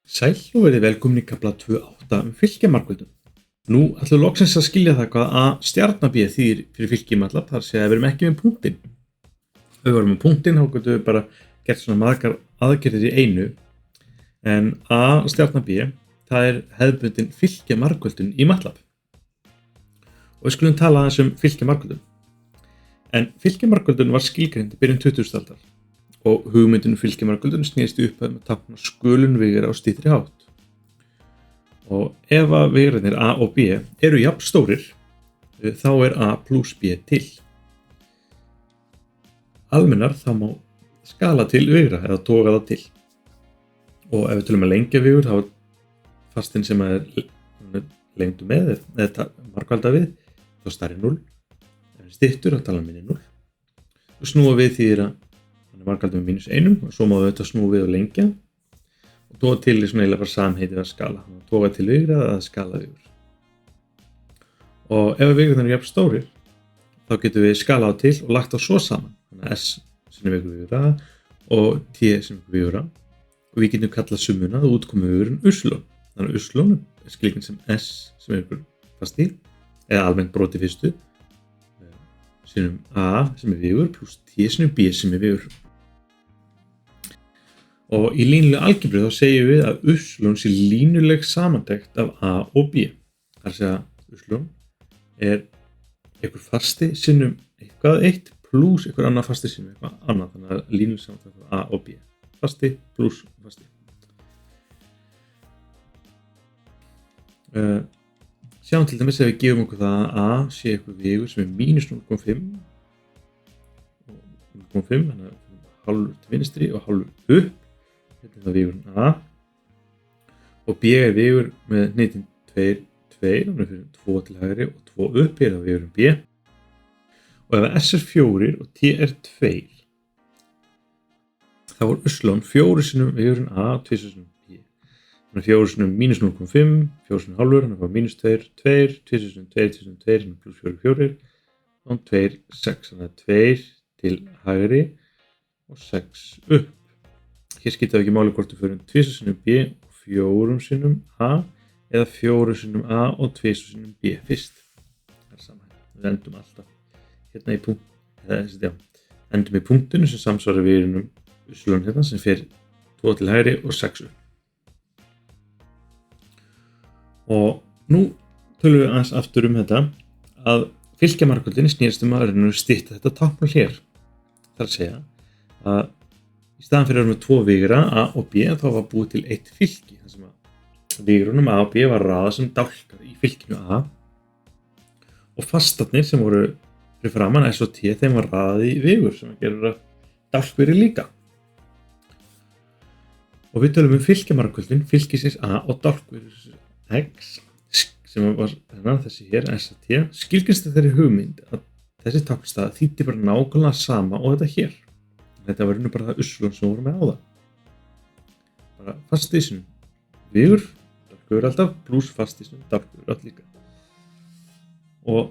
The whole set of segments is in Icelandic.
Sæll og verið velkomin í kafla 2.8 fylkjamarkvöldun. Nú ætlum við loksins að skilja það hvað A stjarna B þýðir fyrir fylkjumalla, þar sé að við erum ekki með punktinn. Ef við erum með punktinn, þá getum við bara gert svona margar aðgerðir í einu. En A stjarna B, það er hefðbundin fylkjamarkvöldun í MATLAB. Og við skulum tala aðeins fylkjamarkvöldun. En fylkjamarkvöldun var skilgreind í byrjun 20. aldar. Og hugmyndin fylkjamarkvöldun snýst upp að tákna skulun vigra á styttri hátt. Og ef að vigrarnir A og B eru jafn stórir, þá er A plus B til. Almennar þá má skala til vigra eða toga það til. Og ef við tölum að lengja vigur, þá er fastinn sem er lengdu með eða margfalda við, þá stærri 0. Ef við styttur, þá tala minni 0. Og snúa við þýðir að margfaldur með -1 og svo má við snúa við og lengja og toga til í svona eiginlega bara samheitið að skala. Toga til vigra eða skala vigur. Og ef vigrarnir eru jafn stórir, þá getum við skalað á til og lagt á svo saman. Þannig að S sem er vigra og T sem er vigra. Og við getum kallað summuna og útkomu vigurinn uslón. Þannig að uslón er skilgreind sem S sem er fasti eða almennt broti fyrstu sinnum A sem er vigur plus T sinnum B sem er vigur. Og í línulegu algebru þá segjum við að uslón sé línuleg samantekt af A og B. Það er að segja uslón er einhver fasti sinnum eitthvað eitt plus einhver annar fasti sinnum eitthvað annað. Þannig að línuleg samantekt af A og B. Fasti plus fasti. Sjáum til dæmis ef við gefum okkur það að A sé eitthvað vigur sem er -0,5 og 0,5, þannig að hálfur til vinstri og hálfur upp. Þetta er það vigurinn A. Og B er vigur með hnitinn 2, 2, þannig að við fyrir 2 til hægri og 2 upp er það vigurinn B. Og ef S er 4 og T er 2, þá er uslón 4 sinnum vigurinn A og 2 sinnum B. Þannig að 4 sinnum -0,5, 4 sinnum hálfur, þannig að -2, 2, 2 sinnum 2 sinnum 2, þannig að plus 4, 4, og 2, 6, þannig að 2 til hægri og 6 upp. Hér skiptir það ekki máli hvort við förum 2 sinnum B og 4 sinnum A eða 4 sinnum A og 2 sinnum B fyrst. Það er saman. Við endum alltaf hérna í punkt, endum í punktinu sem samsvarar vigurinnum uslón hérna sem fer 2 til hægri og 6 upp. Og nú tölum við aðeins aftur þetta að fylkjamarkvöldin snýrst að stytta þetta táknmál hér. Það er að segja að í staðan fyrir að vera með 2 vigra A og B þá var búið til eitt fylki þar sem að vigrunum A og B var raðað sem dálkar í fylkinu A og fastarnir sem voru fyrir framan S og T þeim var raðað í vigur sem að gera dálkveri líka. Og við tölum fylkjamarkvöldin fylkisins A og dálkveris X sem var þessi hér S og T skilgreinst þeirri hugmynd að þessi táknstaða þýddi bara nákvæmlega sama og þetta hér. Þetta var bara það uslón sem voru með á það. Bara fasti sinnum vigur, dálkvegur alltaf, plus fasti sinnum dálkvegur alltaf líka. Og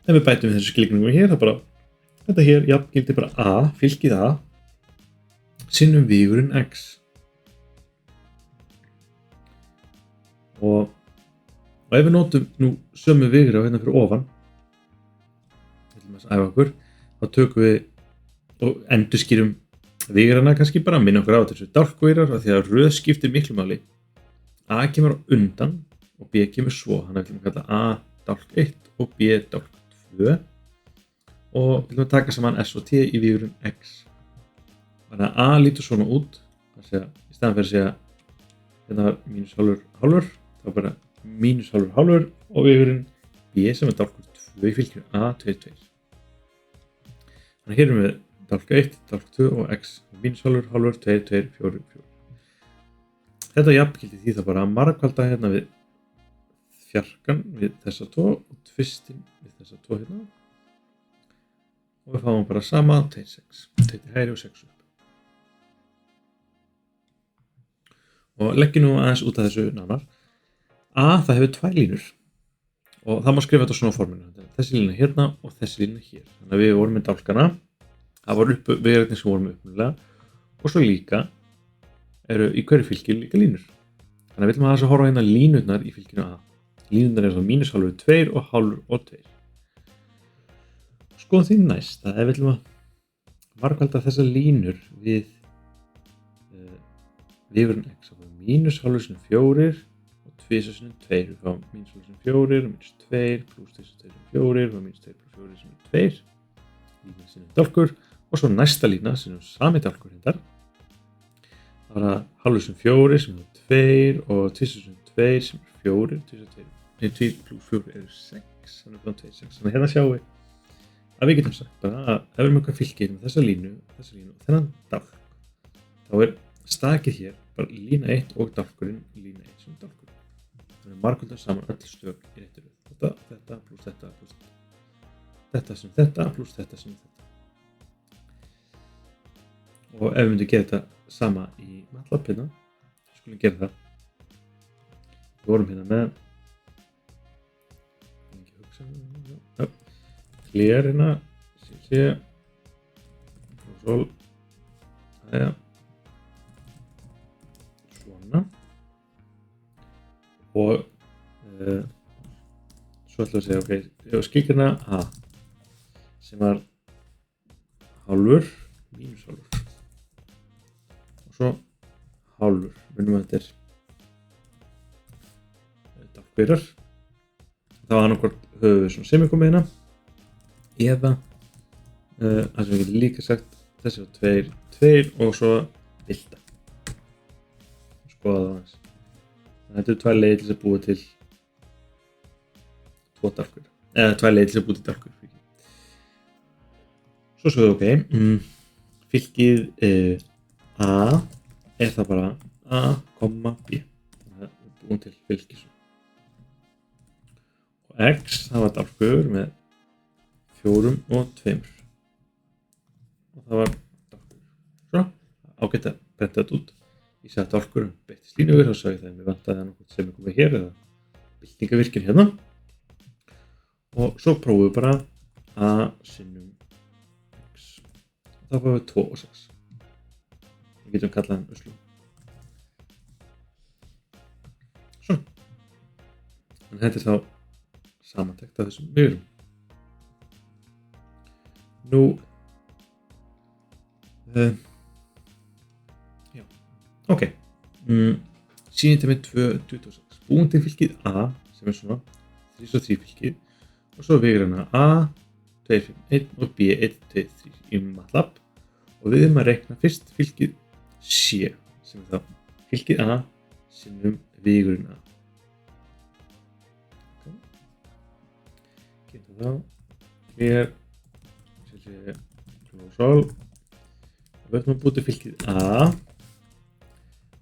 ef við bætum við þessu skilgreiningu hér, þá bara þetta hér jafngildir bara A, fylkið A, sinnum vigurinn X. Og ef við notum nú sömu vigri á hérna fyrir ofan, við ætlum að æfa okkur, þá tökum við og endurskýrum vigrana kannski bara, minna okkur á þessu dálkvigrar af því að röð skiptir miklu máli. A kemur á undan og B kemur svo, þannig að við ætlum að kalla A dálk 1 og B dálk 2 og við ætlum að taka saman S og T í vigurinn X. Þannig að A lítur svona út, í staðan fyrir að segja hérna var -hálfur hálfur, þá bara -hálfur hálfur og vigurinn B sem er dálkur 2 í fylkinu A 2, 2. Þannig að hér erum við dálk 1, dálk 2 og X -hálfur hálfur, 2, 2, 4, 4. Þetta jafngildi því það bara að margfalda hérna við fjarkan við þessa 2 og tvistin við þessa 2 hérna. Og við fáum bara sama 2, 6, 2 til hægri og 6 upp. Og leggjum nú aðeins út af þessu nánar. A það hefur 2 línur og það má skrifa þetta á svona forminu. Þessi lína hérna og þessi lína hér. Þannig að við vorum með dálkana. Það voru vigrarnir sem vorum upprunalega og svo líka eru í hverju fylki líka línur. Þannig að við ætlum að horfa hérna línurnar í fylkinu A. Línurnar eru þá -hálfur, 2 og hálfur og 2. Skoðum því næst að ef við ætlum að margfalda þessar línur við vegurinn x, þá fáum við -hálfur sinnum 4 og 2 sinnum 2. Við fáum -hálfur sinnum 4 og -2 pluss 2 sinnum 4 og -2 pluss 4 sinnum 2. Lína sinnum dálkur og svo næsta lína sinnum sami dálkur hendar. Það er hálfur sinnum 4 sem er 2 og 2 sinnum 2 sem er 4. 2 pluss 4 eru 6, þannig að við fáum 2, 6. Þannig að hérna sjáum við að við getum sagt bara að ef við erum eitthvað fylkið með þessa línu og þennan dálk, þá er stakið hér bara lína 1 og dálkurinn lína 1 sem dálkur. Þannig að margfaldar saman öll stök í réttri röð. Þetta pluss þetta pluss þetta sem þetta pluss þetta sem þetta. Og ef við myndum gera þetta sama í MATLAB hérna, skulum gera það. Við vorum hérna með clear hérna, sé console, aðja, svona og svo ætlum við að segja, ok, ég skilja hérna A sem var hálfur, -hálfur og svo hálfur, munum að þetta er dálkbyrjar. Það var annarkvort höfum við svona semikomið hérna eða það sem við getum líka sagt þessi var 2, 2 og svo delta. Skoða það aðeins. Þetta eru 2 leiðir til að búa til 2 dálkur, eða 2 leiðir til að búa til dálkur. Svo við ok, fylkið A er það bara A, B. Það er búin til fylkið svo. Og X, það var dálkur með 4 og 2. Og það var dálkur. Svo, ágætt að brenta þetta út. Ég sagði dálkur beittist línu yfir og sagði það að mér vantaði að nokkuð sem er komið hér eða byltingavirkir hérna. Og svo prófum við bara A sinnum X. Og þá fáum við 2 og 6. Við getum kallað hann uslu. Svo. En þetta er þá samantekt af þessum vigurum. Nú, já, ok, sýnir með 2, 26, búin til fylkið A sem er svona 3 og 3 fylkið og svo vegur hana A, 2, 5, 1 og B, 1, 2, 3 í MATLAB og við erum að reikna fyrst fylkið C sem er þá fylkið A sinnum vegurinn A. Okay. Getum þá, hér, close all og við ætlum að búa til fylkið A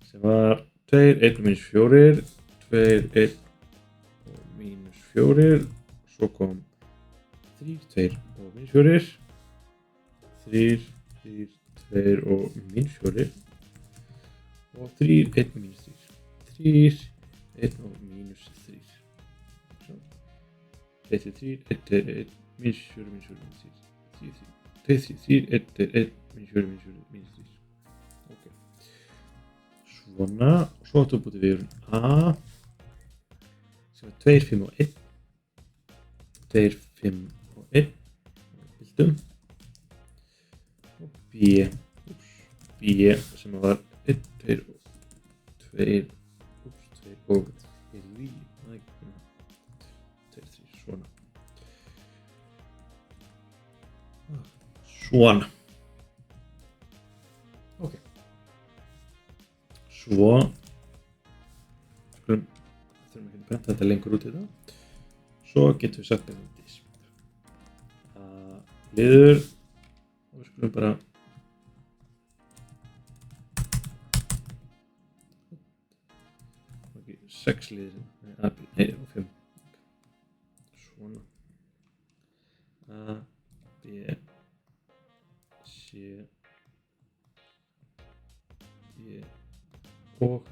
sem var 2, 1 og -4 2, 1 og -4 svo kom 3, 2 og -4 3, 3, 2 og -4 og 3, 1 og -3 3, 1 og -3 3, 3, 1, 1, -4, -4, 3, 2, 3, 3, 1, 1, -4, -3. Ok. Svona, og svo ætlum við að búa til vegurinn A sem er 2, 5 og 1 2, 5 og 1 byltum og B sem var 1, 2 og 2 og 3 svona. Svona. Ok. Svo þurfum ekki að prenta þetta lengur út í það. Svo getum við sagt með this. Liður og við skulum bara ok, 6 liðir A, B, nei og 5. Svona. A, B, C, D og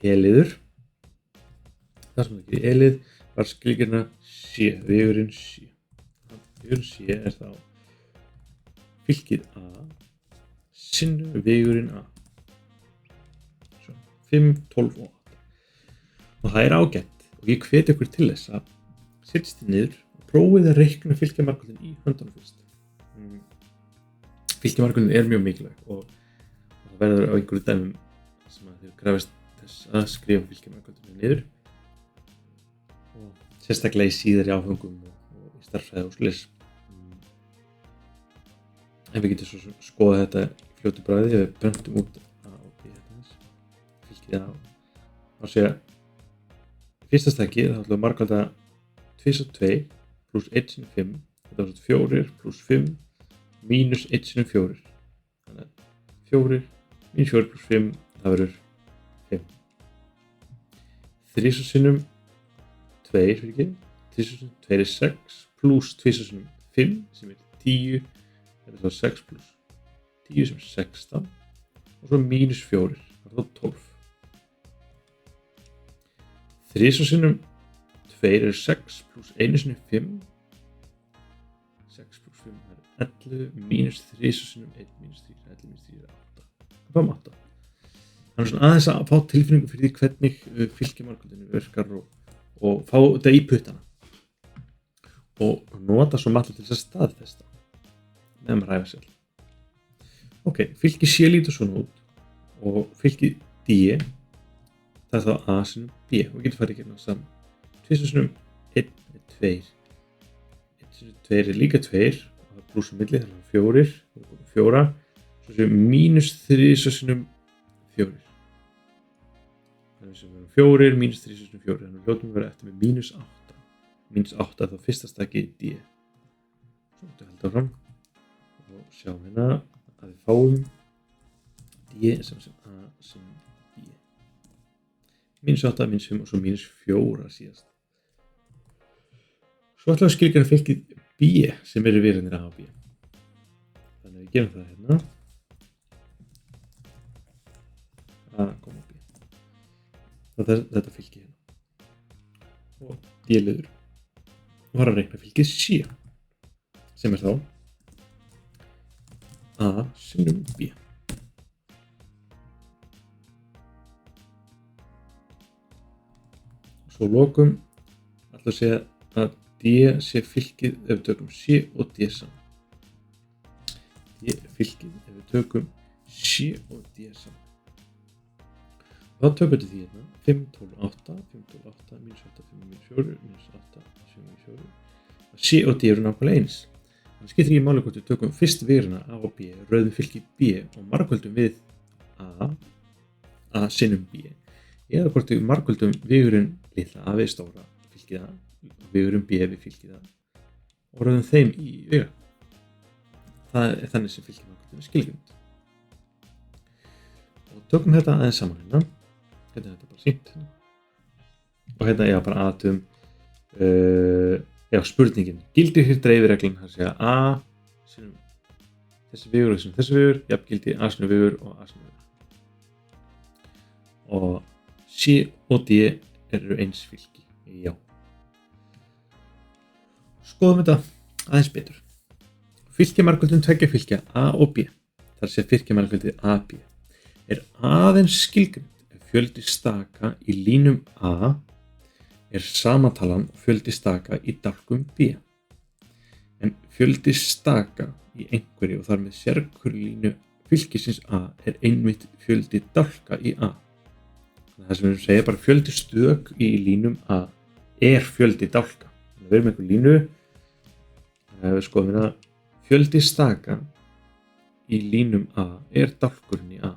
E-liður. Það sem ekki E-lið var skilgreinda C, vegurinn C. Vegurinn C er þá fylkið A sinnum vegurinn A. 5, 12 og 8. Og það ágætt og ég hvet ykkur til þess að setjist þið niður og prófið að reikna fylkjamarkvöldin í höndunum fyrst. Fylkjamarkvöldin mjög mikilvæg og það verður á einhverju dæmum sem að þið krefist þess að skrifa fylkjamarkvöldinu niður og sérstaklega í síðari áfengum og í starffræði og svoleiðis. En við getum svo skoða þetta í fljótu bragði ef við prentum út A og B fylkið A og segja fyrsta stækið þá ætlum við að margfalda 2 og 2 pluss 1 sinni 5 þetta var 4 pluss 5 mínus 1 sinni 4 þannig að 4 mínus 4 pluss 5 það verður 5 3 sinnum 2 3 sinnum 2 er 6 pluss 2 sinnum 5 sem er 10 þetta er þá 6 pluss 10 sem er 16 og svo mínus 4 það er þá 12 3 sinnum 2 er 6 pluss 1 sinnum 5 6 pluss 5 er 11 mínus 3 sinnum 1 mínus 3 11 mínus 3 er 8 það er bara 8 þannig að svona aðeins að fá tilfinningu fyrir því hvernig fylkjamarkvöldinu virkar og fá þetta í puttana og nota svo matla til þess að staðfesta meðan maður ræfa sér. Ok, fylki C lítur svona út og fylki D það er þá A sinnum B og getur farið hérna saman. 2 sinnum 1 er 2 1 sinnum 2 er líka 2 og það er pluss á milli þannig að 4 4 svo séum mínus 3 sinnum 4 þannig sem við erum 4 mínus 3 sinnum 4 þannig að hljótum við vera eftir með mínus 8 mínus 8 er þá fyrsta stækið D svo þetta held áfram og sjáum hérna að við fáum D sem A sem B mínus 8, mínus 5 og svo mínus 4 síðast svo ætlum við að skilgreina fylkið B sem eru virðinir A og B þannig að við gerum það hérna A, B þetta fylki hérna og D liður og fara að reikna fylkið C sem er þá A sinnum B svo lokum ætlum að segja að D sé fylkið ef við tökum C og D saman D er fylkið ef við tökum C og D saman þá tökum við því hérna 5, 12, 8 5, 12, 8, mínus 8, 5, mínus 4 mínus 8, 7, mínus 4 C og D eru nákvæmlega eins það skiptir ekki máli hvort við tökum fyrst virðina A og B rauðum fylki B og margföldum við A sinnum B eða hvort við margföldum vigurinn litla A við stóra fylkið A og vigurinn B við fylkið A og rauðum þeim í viga það er þannig sem fylkið margföldum er skilgreind og tökum þetta aðeins saman hérna er þetta bara sýnt og hérna bara aðtum spurningin gildir hér dreifireglan það segja A sinnum þessi vigur og þessi vigur jafngildi A sinnum vigur og A sinnum vigur og C og D eru eins fylki já skoðum þetta aðeins betur fylkjamarkvöldin tveggja fylkja A og B þar sé fylkjamarkvöldið AB er aðeins skilgreind ef fjöldi staka í línum A er samatalan fjöldi staka í dálkum B en fjöldi staka í einhverju og þar með sérhverju línu fylkisins A er einmitt fjöldi dálka í A það sem við segja bara fjöldi stök í línum A er fjöldi dálka þannig að við erum einhver línu við skoðum hérna fjöldi staka í línum A er dálkurinn í A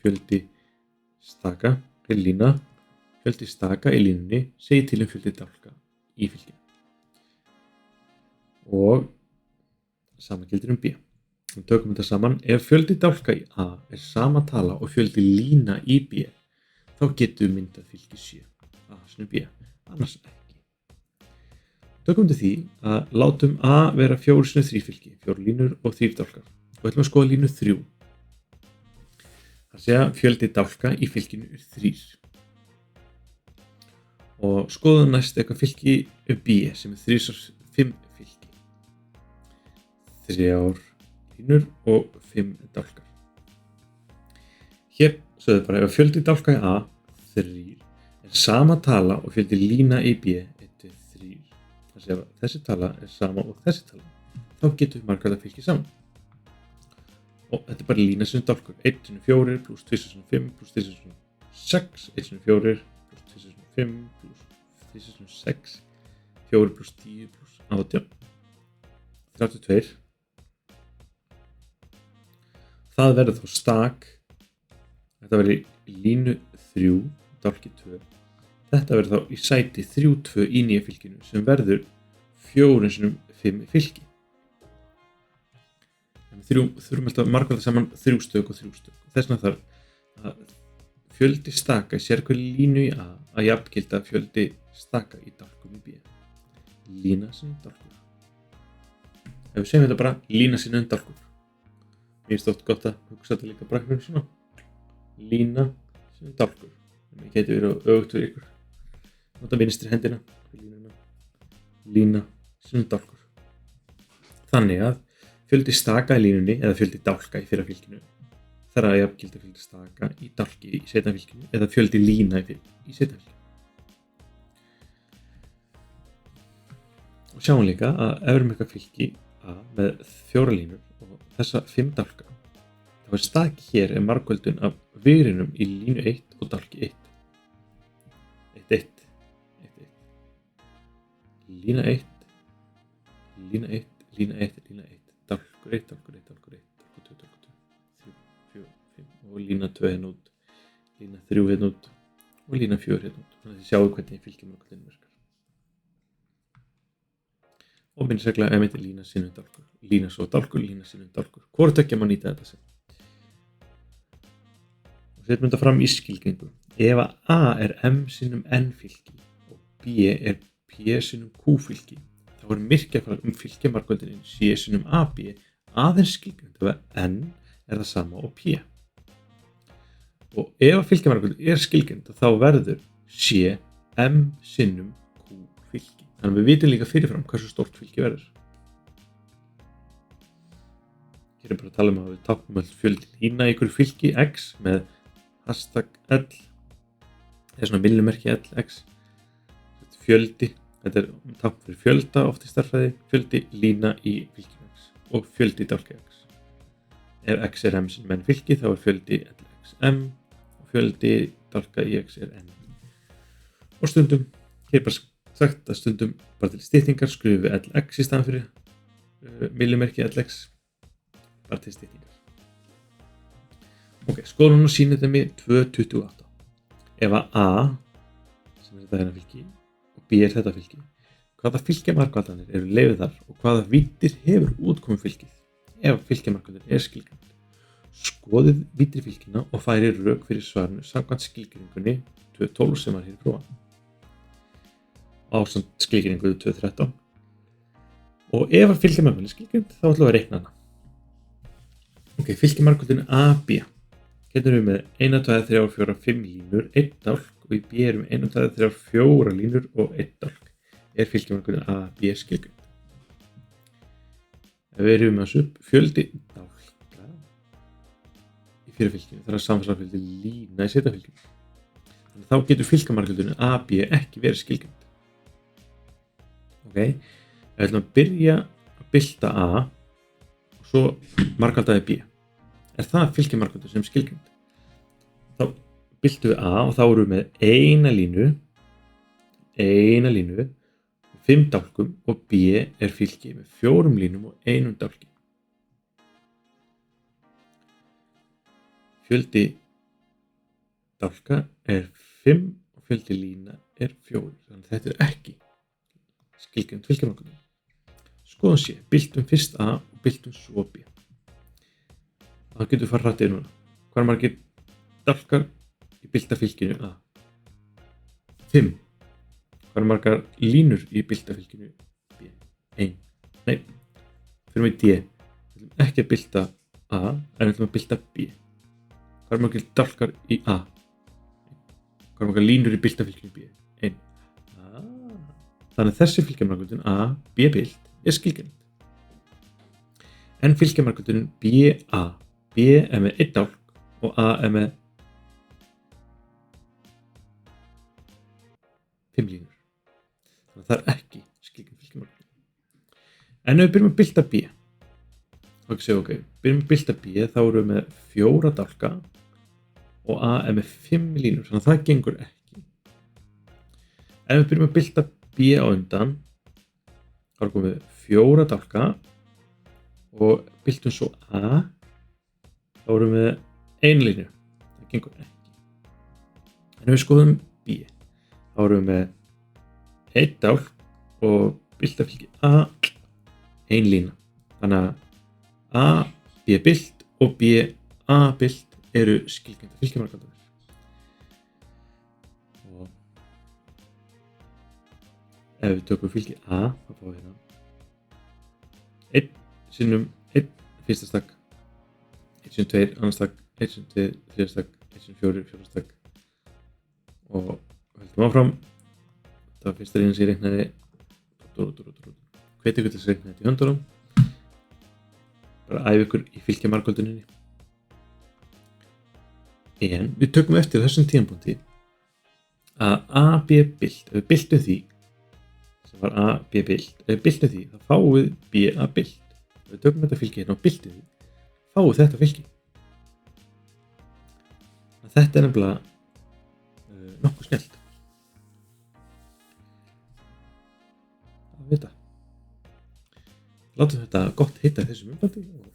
fjöldi staka er lína fjöldi staka í línunni segir til fjöldi dálka í fylki og sama gildir B við tökum þetta saman ef fjöldi dálka í A er sama tala og fjöldi lína í B þá getum við myndað fylki C A sinnum B annars ekki tökum við því að látum A vera 4 sinnum 3 fylki 4 línur og 3 dálkar og ætlum að skoða línu 3 það segja fjöldi dálka í fylkinu er 3 og skoðum næst eitthvað fylki B sem er 3 5 fylki 3 línur og 5 dálkar. Hér sögðu bara ef fjöldi dálka í A 3 er sama tala og fjöldi lína í B 1, 2, 3. Þannig að ef þessi tala er sama og þessi tala, þá getum við margfaldafylki saman. Og þetta er bara lína sinnum dálkur. 1 sinnum 4 pluss 2 sinnum 5 pluss 3 sinnum 6, 1 sinnum 4 pluss 2 sinnum 5 pluss 3 sinnum 6, 4 pluss 10 pluss 18, 32. Það verður þá stak. Þetta verður línu 3, dálki 2. Þetta verður þá í sæti 3, 2 í nýja fylkinu sem verður 4 sinnum 5 fylki. Þurfum alltaf að margfalda saman 3 stök og 3 stök. Þess vegna þarf að fjöldi staka í sérhverju línu í A að jafngilda fjöldi staka í dálkum í B. Lína sinnum dálkur. Ef við segjum þetta bara lína sinnum dálkur. Mér finnst oft gott að hugsa þetta líka bara svona. Lína sinnum dálkur. Þannig að geti verið öfugt fyrir ykkur. Nota vinstri hendina. Lína sinnum dálkur. Þannig að fjöldi staka í línunni eða fjöldi dálka í fyrra fylkinu þarf að jafngilda fjöldi staka í dálki í seinna fylkinu eða fjöldi lína í seinna fylkinu. Og sjáum líka að ef við erum eitthvað fylki A með 4 línur og þessa 5 dálka, þá er staki hér margföldun af vigrinum í línu 1 og dálki 1. 1, 1, 1, 1. Lína 1, lína 1, lína 1, lína 1. Dálkur 1, dálkur 1, dálkur 1, dálkur 2, dálkur 2, 3, 4, 5 og lína 2 hérna út, lína 3 hérna út og lína 4 hérna út. Þannig að þið sjáu hvernig fylkjamargföldun virkar. Og minnst regla ef þetta er lína sinnum dálkur, lína svo dálkur, lína sinnum dálkur. Hvoru tveggja má nýta þetta sem. Og setjum þetta fram í skilgreiningu. Ef að A er M sinnum N fylki og B er P sinnum Q fylki, þá er myrkjafælar fylkjamargföldun C sinnum AB aðeins skilgreind ef að N er það sama og P. Og ef að fylkjamargföldun er skilgreind þá verður C M sinnum Q fylki. Þannig að við vitum líka fyrirfram hversu stórt fylki verður. Hér er bara að tala um að við táknum öll fjöldi lína í ykkur fylki X með hashtag L eða svona millimerki L, X. Fjöldi, þetta er tákn fyrir fjölda oft í stærðfræði, fjöldi lína í fylkinu X og fjöldi dálka X. Ef X er M sem N fylki þá er fjöldi L X M og fjöldi dálka í X er N. Og stundum, hér er bara sagt að stundum bara til styttingar skrifum við LX í staðan fyrir millimerki LX bara til styttingar. Ok, skoðum nú sýnidæmi 2.28. Ef að A sem er þetta hérna fylki og B er þetta fylki, hvaða fylkjamargfaldanir eru leyfðar og hvaða víddir hefur útkomið fylkið ef fylkjamargfaldin er skilgreind. Skoðið víddri fylkina og færið rök fyrir svarinu samkvæmt skilgreiningunni 2.12 sem var hér prófað. Ásamt skilgreiningu 2.13 og ef að fylkjamargfaldin er skilgreind þá ætlum við að reikna hana. Ok, fylkjamargfaldin AB getum við með 1, 2, 3, 4, 5 línur, 1 dálk og í B erum 1, 2, 3, 4 línur og 1 dálk. Er fylkjamargfaldin AB skilgreind. Ef við erum með þessu upp fjöldi dálka í fyrra fylkinu þarf að samfara fjöldi lína í seinna fylkinu. Þannig þá getur fylkjamargfaldin AB ekki verið skilgreind. Ok, við ætlum að byrja að bylta A og svo margfaldaði B. Er það fylkjamargfaldun sem skilgreind? Þá byltum við A og þá erum við með eina línu, 5 dálkum og B er fylki með 4 línum og 1 dálki. Fjöldi dálka er 5 og fjöldi lína er 4. Þannig að þetta er ekki skilgreind fylkjamargfaldun. Skoðum sé, byltum fyrst A og byltum svo B. Þá getum við fara hratt núna. Hvað er margir dálkar í bylta fylkinu A? 5. Hvað er margar línur í bylta fylkinu B? 1. Nei, fyrir mig D. Við ætlum ekki að bylta A, en við ætlum að bylta B. Hvað er margir dálkar í A? Hvað er margar línur í bylta fylkinu B? 1. Þannig að þessi fylkjamargfaldun A, B bylt er skilgreind. en fylgjamargöldun BA. B er með 1 dálk og A er með 5 línur. Þannig að það er ekki skilgreind fylgjamargöldun. En ef við byrjum að bylta B, byrjum að bylta B, þá erum við með 4 dálka og A er með 5 línur, þannig að það gengur ekki. Ef við byrjum að bylta B á undan, þá erum við 4 dálka og byltum svo A, þá erum við 1 línu, það gengur ekki. En ef við skoðum B, þá erum við með 1 dálk og bylta fylgi A, 1 lína. Þannig að A, B bylt og B, A bylt eru skilgreinda fylgjamargöldanir. Og ef við tökum fylgi A, þá fáum við hérna 1 sinnum 1 fyrsta stakk, 1 sinnum 2 annar stakk, 1 sinnum 2 þriðja stakk, 1 sinnum 4 fjórða stakk og höldum áfram. Það var fyrsta línan sem ég reiknaði. Hvet ykkur til að reikna þetta í höndunum. Bara æfa ykkur í fylgjamargölduninni. En við tökum eftir þessum tímapunkti að A, B bylt, ef við byltum því sem var A, B bylt, ef við byltum því þá fáum við B, A bylt. Ef við tökum þetta fylgi hérna og byltum því, fáum við þetta fylgi. Þetta er nefnilega nokkuð snjallt að vita. Látum þetta gott hitta þessum myndbandi og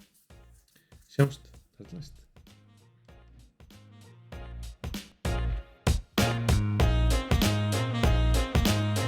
sjáumst þar næst.